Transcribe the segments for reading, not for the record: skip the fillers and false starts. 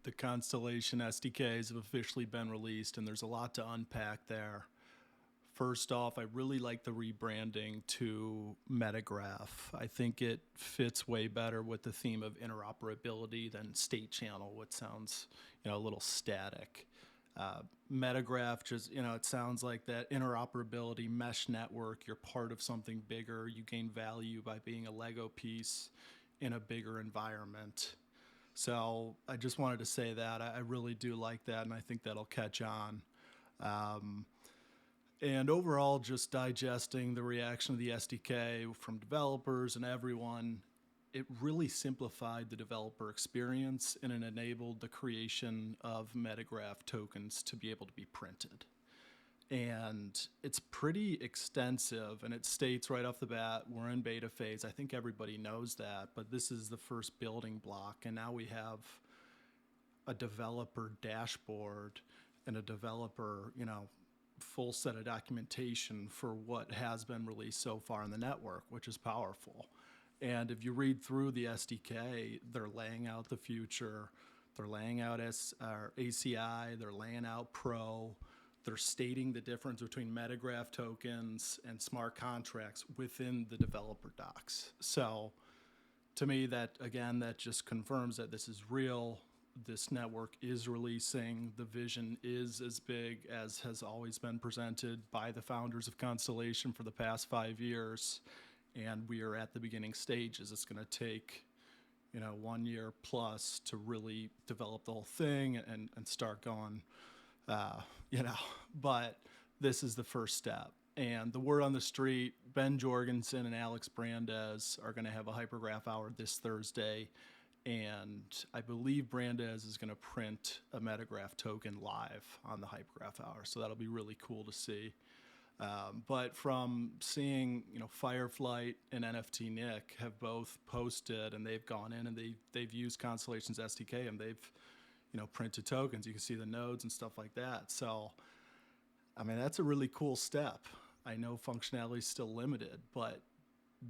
The Constellation SDKs have officially been released, and there's a lot to unpack there. First off, I really like the rebranding to Metagraph. I think it fits way better with the theme of interoperability than state channel, which sounds, a little static. Metagraph just, it sounds like that interoperability mesh network. You're part of something bigger. You gain value by being a Lego piece in a bigger environment. So I just wanted to say that I really do like that, and I think that'll catch on. And overall, just digesting the reaction of the SDK from developers and everyone, it really simplified the developer experience and it enabled the creation of Metagraph tokens to be able to be printed. And it's pretty extensive, and it states right off the bat, we're in beta phase. I think everybody knows that, but this is the first building block, and now we have a developer dashboard and a developer, full set of documentation for what has been released so far in the network, which is powerful. And if you read through the SDK, they're laying out the future, they're laying out ACI, they're laying out Pro, they're stating the difference between Metagraph tokens and smart contracts within the developer docs. So to me, that just confirms that this is real. This network is releasing. The vision is as big as has always been presented by the founders of Constellation for the past 5 years. And we are at the beginning stages. It's going to take 1 year plus to really develop the whole thing and start going, but this is the first step. And the word on the street, Ben Jorgensen and Alex Brandes are going to have a hypergraph hour this Thursday. And I believe Brandes is going to print a Metagraph token live on the hypergraph hour. So that'll be really cool to see. But from seeing, Fireflight and NFT Nick have both posted, and they've gone in and they've used Constellation's SDK and they've, printed tokens. You can see the nodes and stuff like that. So, that's a really cool step. I know functionality is still limited, but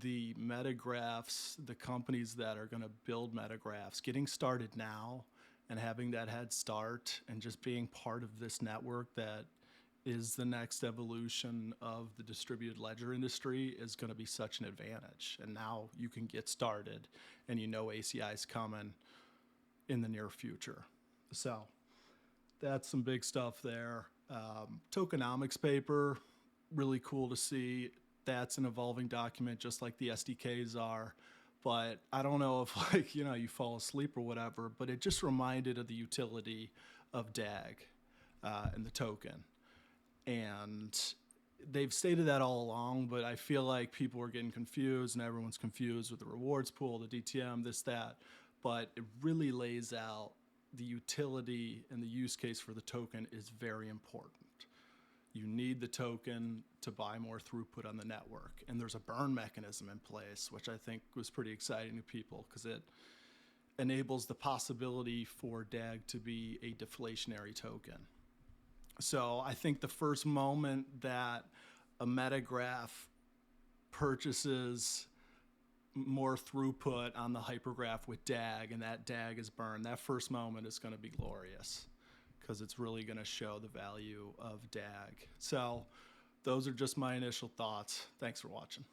the Metagraphs, the companies that are going to build Metagraphs, getting started now and having that head start and just being part of this network that is the next evolution of the distributed ledger industry is going to be such an advantage. And now you can get started and ACI is coming in the near future. So that's some big stuff there. Tokenomics paper, really cool to see. That's an evolving document just like the SDKs are. But I don't know if you fall asleep or whatever, but it just reminded of the utility of DAG and the token. And they've stated that all along, but I feel like people are getting confused and everyone's confused with the rewards pool, the DTM, this, that. But it really lays out the utility and the use case for the token is very important. You need the token to buy more throughput on the network. And there's a burn mechanism in place, which I think was pretty exciting to people because it enables the possibility for DAG to be a deflationary token. So I think the first moment that a Metagraph purchases more throughput on the hypergraph with DAG and that DAG is burned, that first moment is going to be glorious because it's really going to show the value of DAG. So those are just my initial thoughts. Thanks for watching.